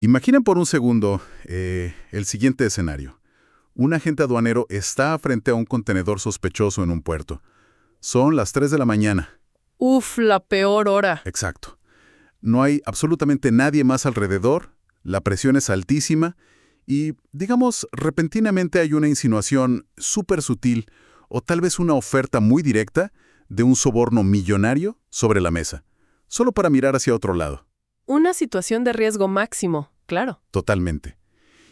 Imaginen por un segundo el siguiente escenario. Un agente aduanero está frente a un contenedor sospechoso en un puerto. Son las 3 de la mañana. Uf, la peor hora. Exacto. No hay absolutamente nadie más alrededor, la presión es altísima y, digamos, repentinamente hay una insinuación súper sutil o tal vez una oferta muy directa de un soborno millonario sobre la mesa, solo para mirar hacia otro lado. Una situación de riesgo máximo, claro. Totalmente.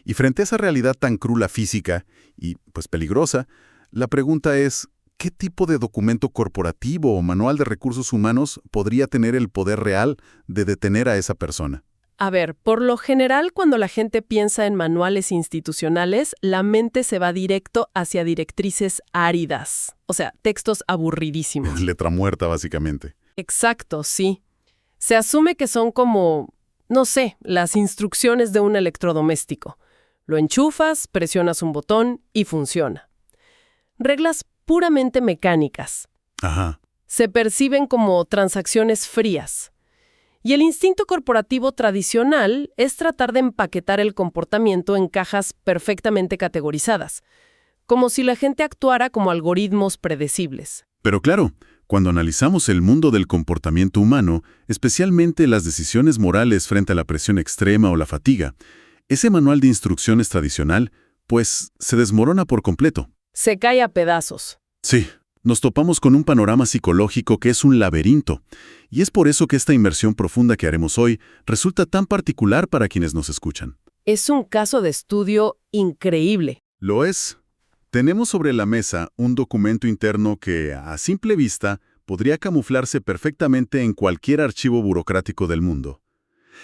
Y frente a esa realidad tan crula física y, pues, peligrosa, la pregunta es, ¿qué tipo de documento corporativo o manual de recursos humanos podría tener el poder real de detener a esa persona? A ver, por lo general, cuando la gente piensa en manuales institucionales, la mente se va directo hacia directrices áridas, o sea, textos aburridísimos. Letra muerta, básicamente. Exacto, sí. Se asume que son como, no sé, las instrucciones de un electrodoméstico. Lo enchufas, presionas un botón y funciona. Reglas puramente mecánicas. Ajá. Se perciben como transacciones frías. Y el instinto corporativo tradicional es tratar de empaquetar el comportamiento en cajas perfectamente categorizadas, como si la gente actuara como algoritmos predecibles. Pero claro, cuando analizamos el mundo del comportamiento humano, especialmente las decisiones morales frente a la presión extrema o la fatiga, ese manual de instrucciones tradicional, pues, se desmorona por completo. Se cae a pedazos. Sí, nos topamos con un panorama psicológico que es un laberinto, y es por eso que esta inmersión profunda que haremos hoy resulta tan particular para quienes nos escuchan. Es un caso de estudio increíble. Lo es. Tenemos sobre la mesa un documento interno que, a simple vista, podría camuflarse perfectamente en cualquier archivo burocrático del mundo.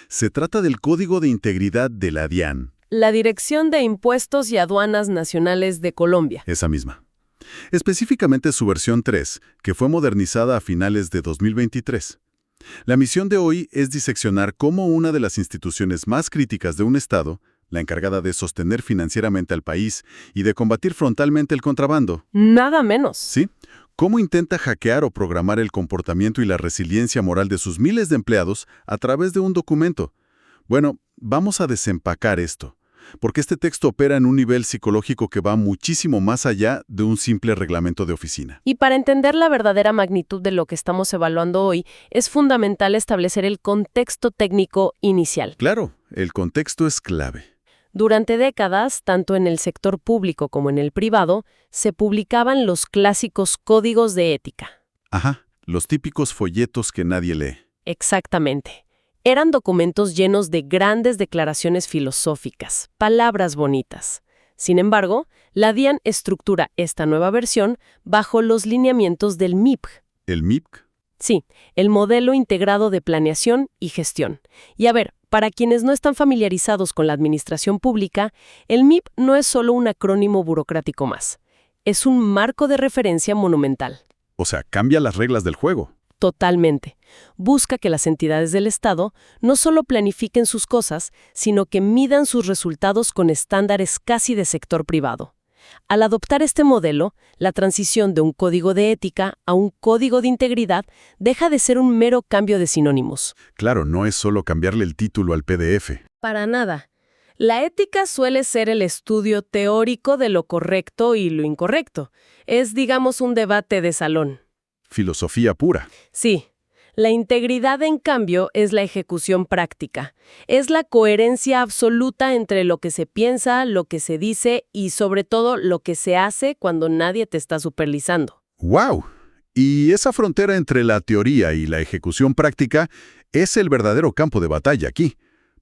Se trata del Código de Integridad de la DIAN. La Dirección de Impuestos y Aduanas Nacionales de Colombia. Esa misma. Específicamente su versión 3, que fue modernizada a finales de 2023. La misión de hoy es diseccionar cómo una de las instituciones más críticas de un Estado, la encargada de sostener financieramente al país y de combatir frontalmente el contrabando. Nada menos. ¿Sí? ¿Cómo intenta hackear o programar el comportamiento y la resiliencia moral de sus miles de empleados a través de un documento? Bueno, vamos a desempacar esto, porque este texto opera en un nivel psicológico que va muchísimo más allá de un simple reglamento de oficina. Y para entender la verdadera magnitud de lo que estamos evaluando hoy, es fundamental establecer el contexto técnico inicial. Claro, el contexto es clave. Durante décadas, tanto en el sector público como en el privado, se publicaban los clásicos códigos de ética. Ajá, los típicos folletos que nadie lee. Exactamente. Eran documentos llenos de grandes declaraciones filosóficas, palabras bonitas. Sin embargo, la DIAN estructura esta nueva versión bajo los lineamientos del MIPG. ¿El MIPC? Sí, el Modelo Integrado de Planeación y Gestión. Y a ver, para quienes no están familiarizados con la administración pública, el MIP no es solo un acrónimo burocrático más. Es un marco de referencia monumental. O sea, cambia las reglas del juego. Totalmente. Busca que las entidades del Estado no solo planifiquen sus cosas, sino que midan sus resultados con estándares casi de sector privado. Al adoptar este modelo, la transición de un código de ética a un código de integridad deja de ser un mero cambio de sinónimos. Claro, no es solo cambiarle el título al PDF. Para nada. La ética suele ser el estudio teórico de lo correcto y lo incorrecto. Es, digamos, un debate de salón. Filosofía pura. Sí. La integridad, en cambio, es la ejecución práctica. Es la coherencia absoluta entre lo que se piensa, lo que se dice y, sobre todo, lo que se hace cuando nadie te está supervisando. ¡Wow! Y esa frontera entre la teoría y la ejecución práctica es el verdadero campo de batalla aquí.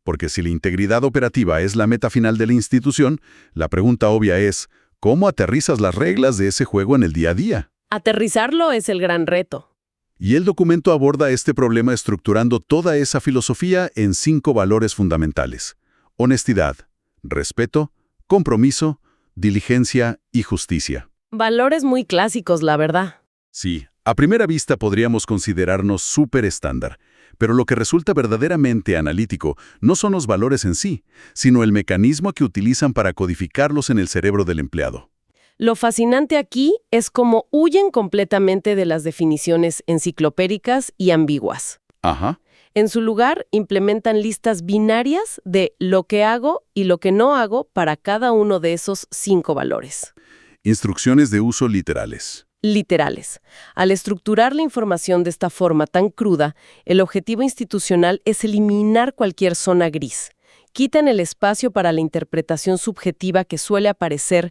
Porque si la integridad operativa es la meta final de la institución, la pregunta obvia es, ¿cómo aterrizas las reglas de ese juego en el día a día? Aterrizarlo es el gran reto. Y el documento aborda este problema estructurando toda esa filosofía en 5 valores fundamentales: honestidad, respeto, compromiso, diligencia y justicia. Valores muy clásicos, la verdad. Sí, a primera vista podríamos considerarnos súper estándar, pero lo que resulta verdaderamente analítico no son los valores en sí, sino el mecanismo que utilizan para codificarlos en el cerebro del empleado. Lo fascinante aquí es cómo huyen completamente de las definiciones enciclopédicas y ambiguas. Ajá. En su lugar, implementan listas binarias de lo que hago y lo que no hago para cada uno de esos 5 valores. Instrucciones de uso literales. Literales. Al estructurar la información de esta forma tan cruda, el objetivo institucional es eliminar cualquier zona gris. Quitan el espacio para la interpretación subjetiva que suele aparecer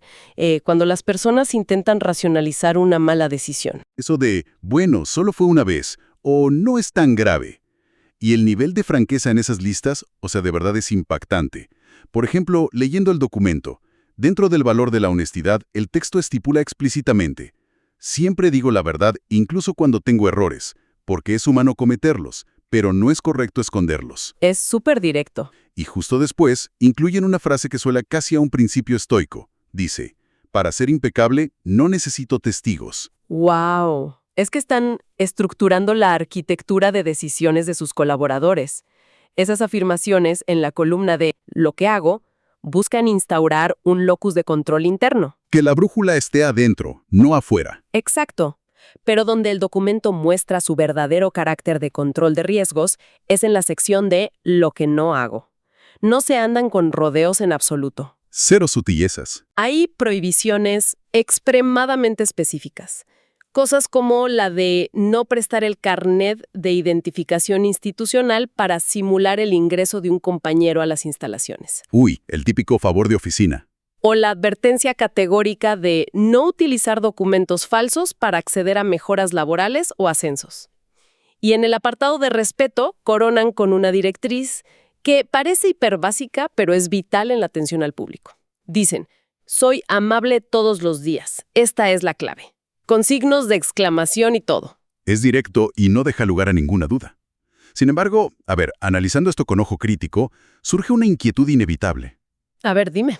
cuando las personas intentan racionalizar una mala decisión. Eso de, bueno, solo fue una vez, o no es tan grave. Y el nivel de franqueza en esas listas, o sea, de verdad es impactante. Por ejemplo, leyendo el documento, dentro del valor de la honestidad, el texto estipula explícitamente: siempre digo la verdad, incluso cuando tengo errores, porque es humano cometerlos, pero no es correcto esconderlos. Es súper directo. Y justo después, incluyen una frase que suena casi a un principio estoico. Dice: para ser impecable, no necesito testigos. ¡Wow! Es que están estructurando la arquitectura de decisiones de sus colaboradores. Esas afirmaciones en la columna de lo que hago buscan instaurar un locus de control interno. Que la brújula esté adentro, no afuera. Exacto. Pero donde el documento muestra su verdadero carácter de control de riesgos es en la sección de lo que no hago. No se andan con rodeos en absoluto. Cero sutilezas. Hay prohibiciones extremadamente específicas. Cosas como la de no prestar el carnet de identificación institucional para simular el ingreso de un compañero a las instalaciones. Uy, el típico favor de oficina. O la advertencia categórica de no utilizar documentos falsos para acceder a mejoras laborales o ascensos. Y en el apartado de respeto, coronan con una directriz que parece hiperbásica, pero es vital en la atención al público. Dicen: soy amable todos los días. Esta es la clave. Con signos de exclamación y todo. Es directo y no deja lugar a ninguna duda. Sin embargo, analizando esto con ojo crítico, surge una inquietud inevitable. A ver, dime.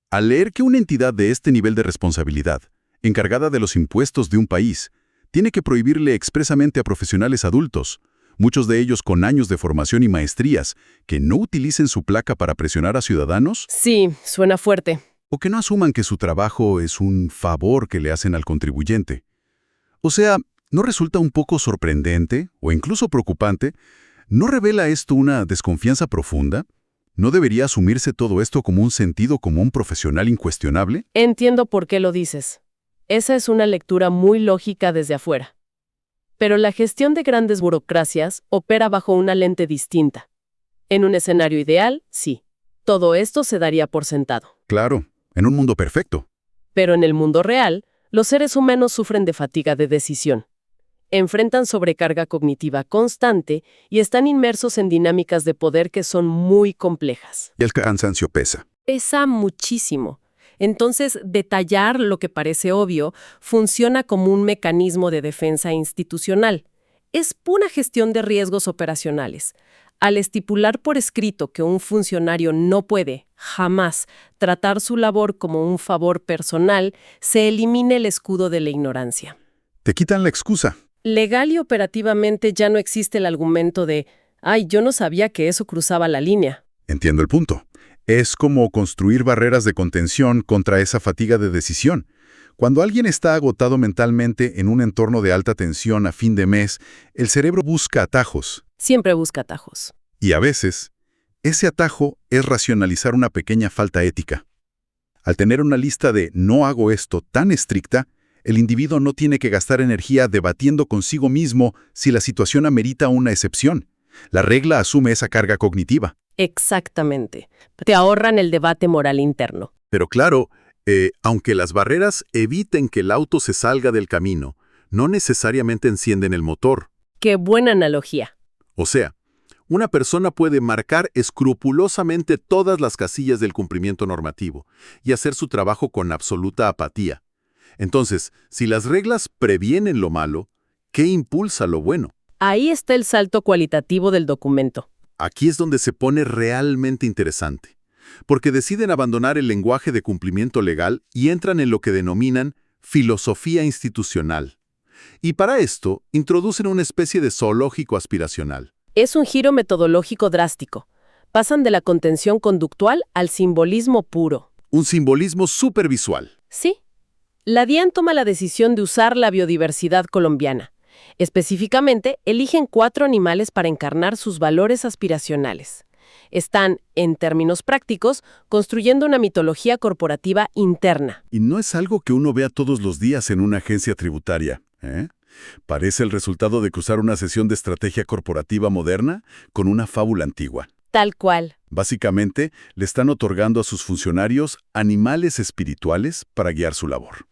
Al leer que una entidad de este nivel de responsabilidad, encargada de los impuestos de un país, tiene que prohibirle expresamente a profesionales adultos, muchos de ellos con años de formación y maestrías, que no utilicen su placa para presionar a ciudadanos, Sí, suena fuerte. o que no asuman que su trabajo es un favor que le hacen al contribuyente. O sea, ¿no resulta un poco sorprendente o incluso preocupante? ¿No revela esto una desconfianza profunda? ¿No debería asumirse todo esto como un sentido común profesional incuestionable? Entiendo por qué lo dices. Esa es una lectura muy lógica desde afuera. Pero la gestión de grandes burocracias opera bajo una lente distinta. En un escenario ideal, sí. Todo esto se daría por sentado. Claro, en un mundo perfecto. Pero en el mundo real, los seres humanos sufren de fatiga de decisión. Enfrentan sobrecarga cognitiva constante y están inmersos en dinámicas de poder que son muy complejas. Y el cansancio pesa. Pesa muchísimo. Entonces, detallar lo que parece obvio funciona como un mecanismo de defensa institucional. Es pura gestión de riesgos operacionales. Al estipular por escrito que un funcionario no puede, jamás, tratar su labor como un favor personal, se elimina el escudo de la ignorancia. Te quitan la excusa. Legal y operativamente ya no existe el argumento de «ay, yo no sabía que eso cruzaba la línea». Entiendo el punto. Es como construir barreras de contención contra esa fatiga de decisión. Cuando alguien está agotado mentalmente en un entorno de alta tensión a fin de mes, el cerebro busca atajos. Siempre busca atajos. Y a veces, ese atajo es racionalizar una pequeña falta ética. Al tener una lista de «no hago esto» tan estricta, el individuo no tiene que gastar energía debatiendo consigo mismo si la situación amerita una excepción. La regla asume esa carga cognitiva. Exactamente. Te ahorran el debate moral interno. Pero claro, aunque las barreras eviten que el auto se salga del camino, no necesariamente encienden el motor. ¡Qué buena analogía! O sea, una persona puede marcar escrupulosamente todas las casillas del cumplimiento normativo y hacer su trabajo con absoluta apatía. Entonces, si las reglas previenen lo malo, ¿qué impulsa lo bueno? Ahí está el salto cualitativo del documento. Aquí es donde se pone realmente interesante, porque deciden abandonar el lenguaje de cumplimiento legal y entran en lo que denominan filosofía institucional. Y para esto, introducen una especie de zoológico aspiracional. Es un giro metodológico drástico. Pasan de la contención conductual al simbolismo puro. Un simbolismo supervisual. Sí. La DIAN toma la decisión de usar la biodiversidad colombiana. Específicamente, eligen 4 animales para encarnar sus valores aspiracionales. Están, en términos prácticos, construyendo una mitología corporativa interna. Y no es algo que uno vea todos los días en una agencia tributaria, ¿eh? Parece el resultado de cruzar una sesión de estrategia corporativa moderna con una fábula antigua. Tal cual. Básicamente, le están otorgando a sus funcionarios animales espirituales para guiar su labor.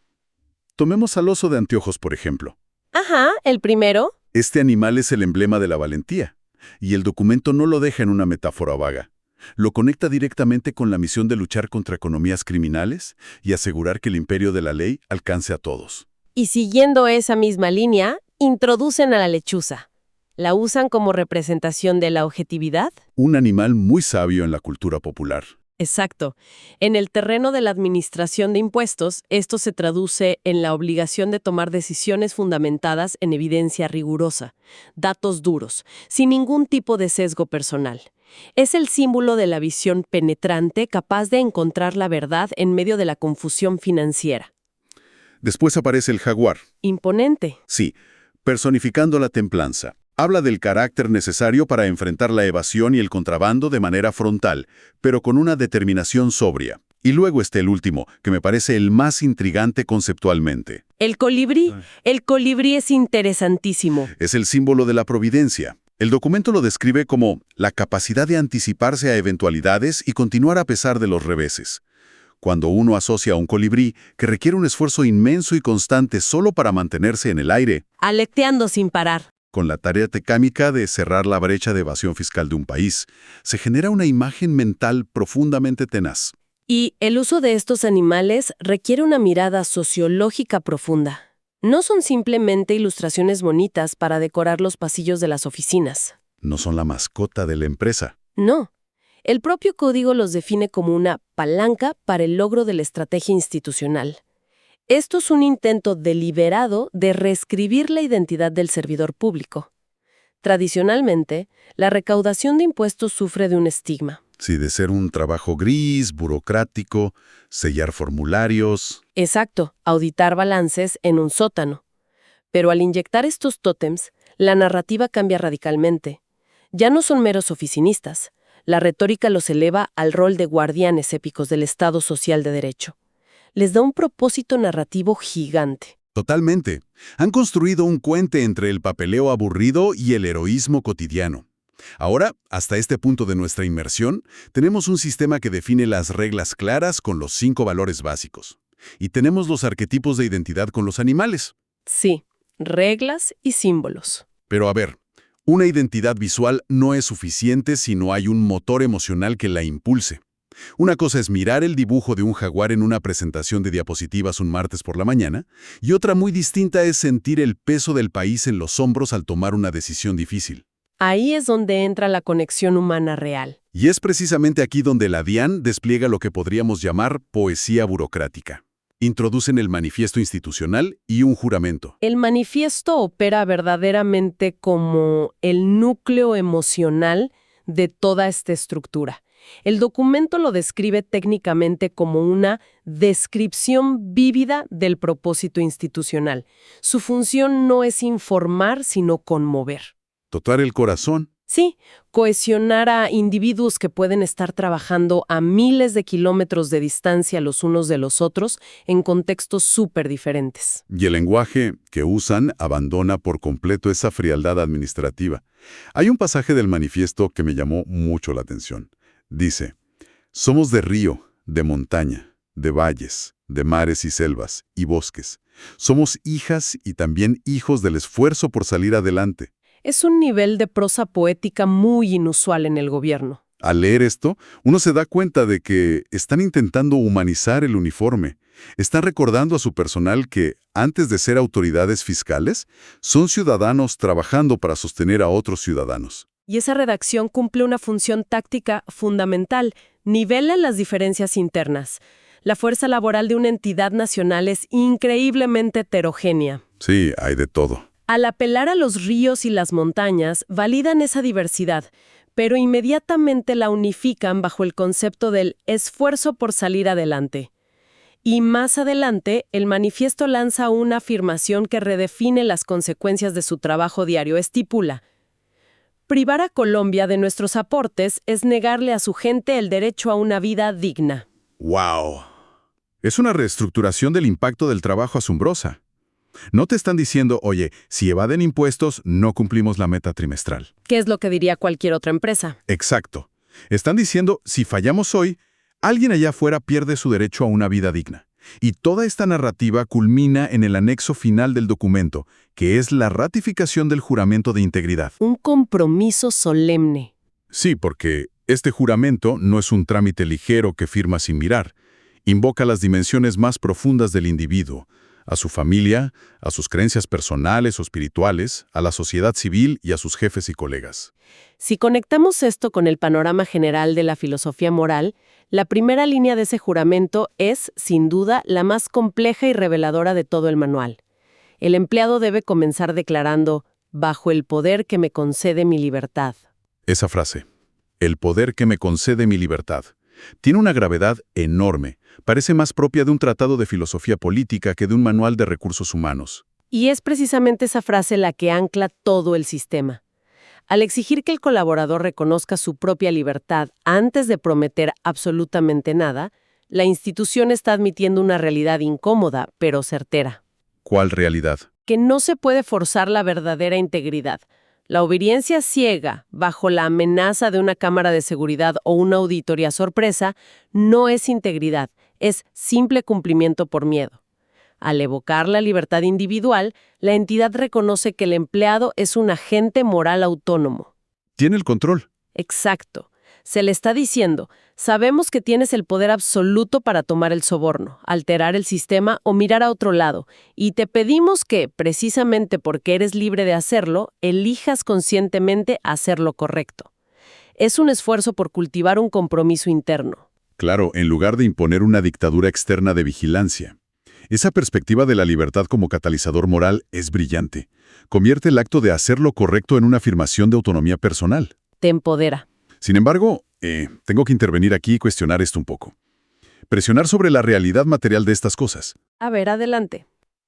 Tomemos al oso de anteojos, por ejemplo. Ajá, el primero. Este animal es el emblema de la valentía, y el documento no lo deja en una metáfora vaga. Lo conecta directamente con la misión de luchar contra economías criminales y asegurar que el imperio de la ley alcance a todos. Y siguiendo esa misma línea, introducen a la lechuza. ¿La usan como representación de la objetividad? Un animal muy sabio en la cultura popular. Exacto. En el terreno de la administración de impuestos, esto se traduce en la obligación de tomar decisiones fundamentadas en evidencia rigurosa, datos duros, sin ningún tipo de sesgo personal. Es el símbolo de la visión penetrante capaz de encontrar la verdad en medio de la confusión financiera. Después aparece el jaguar. Imponente. Sí, personificando la templanza. Habla del carácter necesario para enfrentar la evasión y el contrabando de manera frontal, pero con una determinación sobria. Y luego está el último, que me parece el más intrigante conceptualmente. El colibrí. El colibrí es interesantísimo. Es el símbolo de la providencia. El documento lo describe como la capacidad de anticiparse a eventualidades y continuar a pesar de los reveses. Cuando uno asocia a un colibrí que requiere un esfuerzo inmenso y constante solo para mantenerse en el aire, Aleteando sin parar. con la tarea tecámica de cerrar la brecha de evasión fiscal de un país, se genera una imagen mental profundamente tenaz. Y el uso de estos animales requiere una mirada sociológica profunda. No son simplemente ilustraciones bonitas para decorar los pasillos de las oficinas. No son la mascota de la empresa. No. El propio código los define como una palanca para el logro de la estrategia institucional. Esto es un intento deliberado de reescribir la identidad del servidor público. Tradicionalmente, la recaudación de impuestos sufre de un estigma. Sí, de ser un trabajo gris, burocrático, sellar formularios. Exacto, auditar balances en un sótano. Pero al inyectar estos tótems, la narrativa cambia radicalmente. Ya no son meros oficinistas. La retórica los eleva al rol de guardianes épicos del Estado social de derecho. Les da un propósito narrativo gigante. Totalmente. Han construido un puente entre el papeleo aburrido y el heroísmo cotidiano. Ahora, hasta este punto de nuestra inmersión, tenemos un sistema que define las reglas claras con los 5 valores básicos. Y tenemos los arquetipos de identidad con los animales. Sí, reglas y símbolos. Pero a ver, una identidad visual no es suficiente si no hay un motor emocional que la impulse. Una cosa es mirar el dibujo de un jaguar en una presentación de diapositivas un martes por la mañana, y otra muy distinta es sentir el peso del país en los hombros al tomar una decisión difícil. Ahí es donde entra la conexión humana real. Y es precisamente aquí donde la DIAN despliega lo que podríamos llamar poesía burocrática. Introducen el manifiesto institucional y un juramento. El manifiesto opera verdaderamente como el núcleo emocional de toda esta estructura. El documento lo describe técnicamente como una descripción vívida del propósito institucional. Su función no es informar, sino conmover. Tocar el corazón. Sí, cohesionar a individuos que pueden estar trabajando a miles de kilómetros de distancia los unos de los otros en contextos súper diferentes. Y el lenguaje que usan abandona por completo esa frialdad administrativa. Hay un pasaje del manifiesto que me llamó mucho la atención. Dice, somos de río, de montaña, de valles, de mares y selvas, y bosques. Somos hijas y también hijos del esfuerzo por salir adelante. Es un nivel de prosa poética muy inusual en el gobierno. Al leer esto, uno se da cuenta de que están intentando humanizar el uniforme. Están recordando a su personal que, antes de ser autoridades fiscales, son ciudadanos trabajando para sostener a otros ciudadanos. Y esa redacción cumple una función táctica fundamental, nivela las diferencias internas. La fuerza laboral de una entidad nacional es increíblemente heterogénea. Sí, hay de todo. Al apelar a los ríos y las montañas, validan esa diversidad, pero inmediatamente la unifican bajo el concepto del esfuerzo por salir adelante. Y más adelante, el manifiesto lanza una afirmación que redefine las consecuencias de su trabajo diario. Estipula: privar a Colombia de nuestros aportes es negarle a su gente el derecho a una vida digna. ¡Wow! Es una reestructuración del impacto del trabajo asombrosa. No te están diciendo, oye, si evaden impuestos, no cumplimos la meta trimestral. ¿Qué es lo que diría cualquier otra empresa? Exacto. Están diciendo, si fallamos hoy, alguien allá afuera pierde su derecho a una vida digna. Y toda esta narrativa culmina en el anexo final del documento, que es la ratificación del juramento de integridad. Un compromiso solemne. Sí, porque este juramento no es un trámite ligero que firma sin mirar. Invoca las dimensiones más profundas del individuo, a su familia, a sus creencias personales o espirituales, a la sociedad civil y a sus jefes y colegas. Si conectamos esto con el panorama general de la filosofía moral, la primera línea de ese juramento es, sin duda, la más compleja y reveladora de todo el manual. El empleado debe comenzar declarando: bajo el poder que me concede mi libertad. Esa frase, el poder que me concede mi libertad, tiene una gravedad enorme. Parece más propia de un tratado de filosofía política que de un manual de recursos humanos. Y es precisamente esa frase la que ancla todo el sistema. Al exigir que el colaborador reconozca su propia libertad antes de prometer absolutamente nada, la institución está admitiendo una realidad incómoda, pero certera. ¿Cuál realidad? Que no se puede forzar la verdadera integridad. La obediencia ciega, bajo la amenaza de una cámara de seguridad o una auditoría sorpresa, no es integridad, es simple cumplimiento por miedo. Al evocar la libertad individual, la entidad reconoce que el empleado es un agente moral autónomo. Tiene el control. Exacto. Se le está diciendo: sabemos que tienes el poder absoluto para tomar el soborno, alterar el sistema o mirar a otro lado, y te pedimos que, precisamente porque eres libre de hacerlo, elijas conscientemente hacer lo correcto. Es un esfuerzo por cultivar un compromiso interno. Claro, en lugar de imponer una dictadura externa de vigilancia. Esa perspectiva de la libertad como catalizador moral es brillante. Convierte el acto de hacer lo correcto en una afirmación de autonomía personal. Te empodera. Sin embargo, tengo que intervenir aquí y cuestionar esto un poco. Presionar sobre la realidad material de estas cosas. A ver, adelante.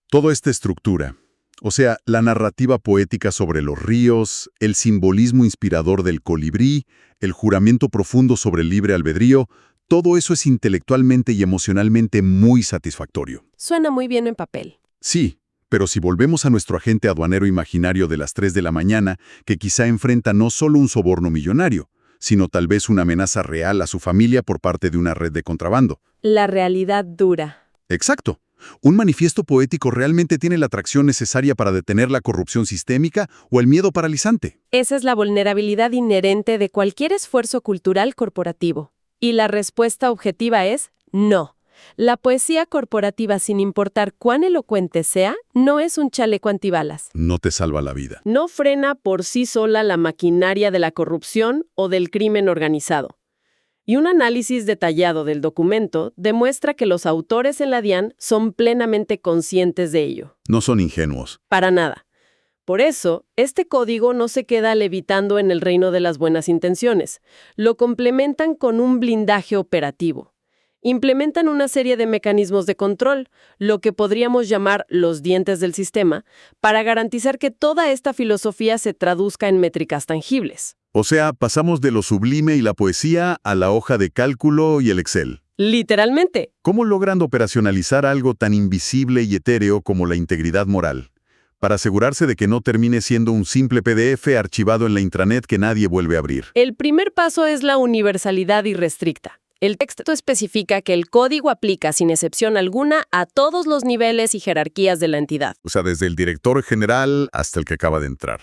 Toda esta estructura, o sea, la narrativa poética sobre los ríos, el simbolismo inspirador del colibrí, el juramento profundo sobre el libre albedrío, todo eso es intelectualmente y emocionalmente muy satisfactorio. Suena muy bien en papel. Sí, pero si volvemos a nuestro agente aduanero imaginario de las 3 de la mañana, que quizá enfrenta no solo un soborno millonario, sino tal vez una amenaza real a su familia por parte de una red de contrabando. La realidad dura. Exacto. ¿Un manifiesto poético realmente tiene la atracción necesaria para detener la corrupción sistémica o el miedo paralizante? Esa es la vulnerabilidad inherente de cualquier esfuerzo cultural corporativo. Y la respuesta objetiva es no. La poesía corporativa, sin importar cuán elocuente sea, no es un chaleco antibalas. No te salva la vida. No frena por sí sola la maquinaria de la corrupción o del crimen organizado. Y un análisis detallado del documento demuestra que los autores en la DIAN son plenamente conscientes de ello. No son ingenuos. Para nada. Por eso, este código no se queda levitando en el reino de las buenas intenciones. Lo complementan con un blindaje operativo. Implementan una serie de mecanismos de control, lo que podríamos llamar los dientes del sistema, para garantizar que toda esta filosofía se traduzca en métricas tangibles. O sea, pasamos de lo sublime y la poesía a la hoja de cálculo y el Excel. Literalmente. ¿Cómo logran operacionalizar algo tan invisible y etéreo como la integridad moral? Para asegurarse de que no termine siendo un simple PDF archivado en la intranet que nadie vuelve a abrir. El primer paso es la universalidad irrestricta. El texto especifica que el código aplica sin excepción alguna a todos los niveles y jerarquías de la entidad. O sea, desde el director general hasta el que acaba de entrar.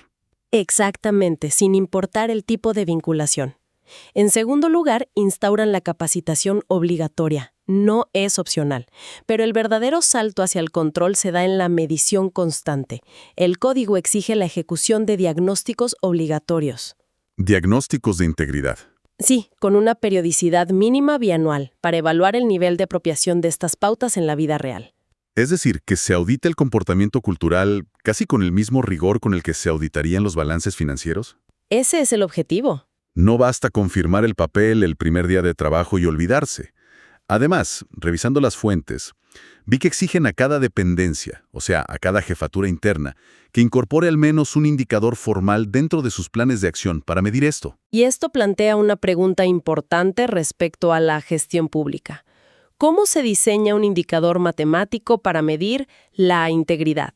Exactamente, sin importar el tipo de vinculación. En segundo lugar, instauran la capacitación obligatoria. No es opcional. Pero el verdadero salto hacia el control se da en la medición constante. El código exige la ejecución de diagnósticos obligatorios. Diagnósticos de integridad. Sí, con una periodicidad mínima bianual, para evaluar el nivel de apropiación de estas pautas en la vida real. Es decir, que se audita el comportamiento cultural casi con el mismo rigor con el que se auditarían los balances financieros. Ese es el objetivo. No basta con firmar el papel el primer día de trabajo y olvidarse. Además, revisando las fuentes, Vi que exigen a cada dependencia, o sea, a cada jefatura interna, que incorpore al menos un indicador formal dentro de sus planes de acción para medir esto. Y esto plantea una pregunta importante respecto a la gestión pública. ¿Cómo se diseña un indicador matemático para medir la integridad?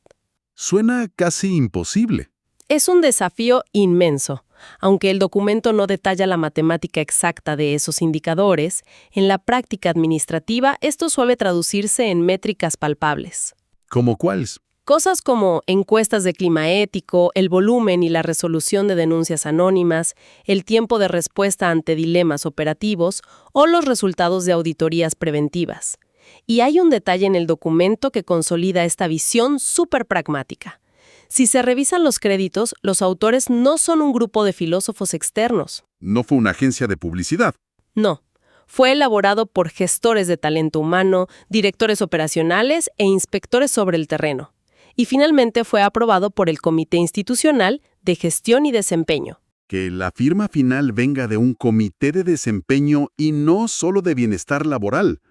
Suena casi imposible. Es un desafío inmenso. Aunque el documento no detalla la matemática exacta de esos indicadores, en la práctica administrativa esto suele traducirse en métricas palpables. ¿Cómo cuáles? Cosas como encuestas de clima ético, el volumen y la resolución de denuncias anónimas, el tiempo de respuesta ante dilemas operativos o los resultados de auditorías preventivas. Y hay un detalle en el documento que consolida esta visión súper pragmática. Si se revisan los créditos, los autores no son un grupo de filósofos externos. No fue una agencia de publicidad. No. Fue elaborado por gestores de talento humano, directores operacionales e inspectores sobre el terreno. Y finalmente fue aprobado por el Comité Institucional de Gestión y Desempeño. Que la firma final venga de un comité de desempeño y no solo de bienestar laboral.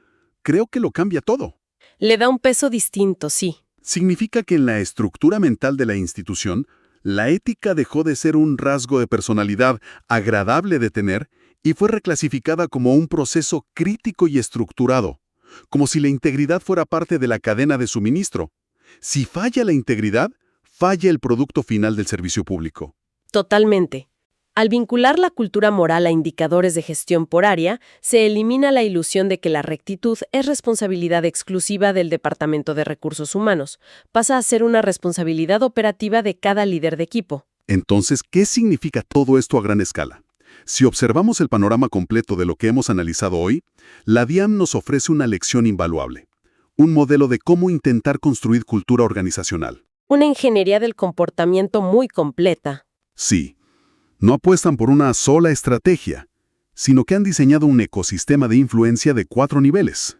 Creo que lo cambia todo. Le da un peso distinto, sí. Significa que en la estructura mental de la institución, la ética dejó de ser un rasgo de personalidad agradable de tener y fue reclasificada como un proceso crítico y estructurado, como si la integridad fuera parte de la cadena de suministro. Si falla la integridad, falla el producto final del servicio público. Totalmente. Al vincular la cultura moral a indicadores de gestión por área, se elimina la ilusión de que la rectitud es responsabilidad exclusiva del Departamento de Recursos Humanos. Pasa a ser una responsabilidad operativa de cada líder de equipo. Entonces, ¿qué significa todo esto a gran escala? Si observamos el panorama completo de lo que hemos analizado hoy, la DIAM nos ofrece una lección invaluable. Un modelo de cómo intentar construir cultura organizacional. Una ingeniería del comportamiento muy completa. Sí. No apuestan por una sola estrategia, sino que han diseñado un ecosistema de influencia de 4 niveles.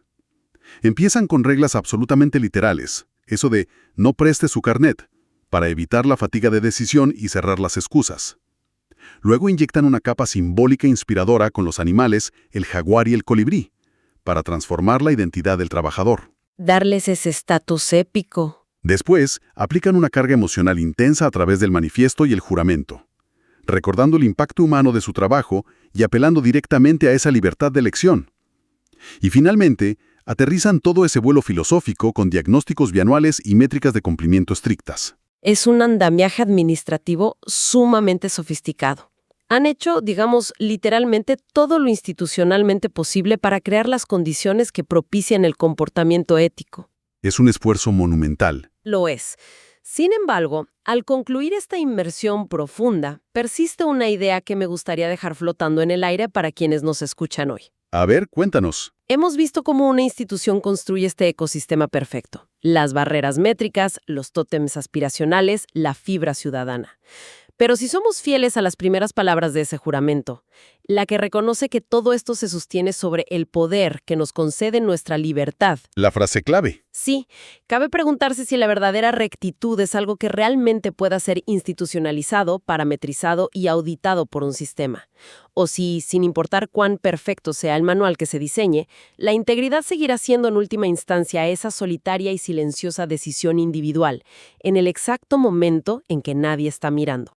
Empiezan con reglas absolutamente literales, eso de no preste su carnet, para evitar la fatiga de decisión y cerrar las excusas. Luego inyectan una capa simbólica inspiradora con los animales, el jaguar y el colibrí, para transformar la identidad del trabajador. Darles ese estatus épico. Después, aplican una carga emocional intensa a través del manifiesto y el juramento, recordando el impacto humano de su trabajo y apelando directamente a esa libertad de elección. Y finalmente, aterrizan todo ese vuelo filosófico con diagnósticos bianuales y métricas de cumplimiento estrictas. Es un andamiaje administrativo sumamente sofisticado. Han hecho, digamos, literalmente todo lo institucionalmente posible para crear las condiciones que propician el comportamiento ético. Es un esfuerzo monumental. Lo es. Sin embargo, al concluir esta inmersión profunda, persiste una idea que me gustaría dejar flotando en el aire para quienes nos escuchan hoy. A ver, cuéntanos. Hemos visto cómo una institución construye este ecosistema perfecto. Las barreras métricas, los tótems aspiracionales, la fibra ciudadana. Pero si somos fieles a las primeras palabras de ese juramento, la que reconoce que todo esto se sostiene sobre el poder que nos concede nuestra libertad. La frase clave. Sí, cabe preguntarse si la verdadera rectitud es algo que realmente pueda ser institucionalizado, parametrizado y auditado por un sistema. O si, sin importar cuán perfecto sea el manual que se diseñe, la integridad seguirá siendo en última instancia esa solitaria y silenciosa decisión individual, en el exacto momento en que nadie está mirando.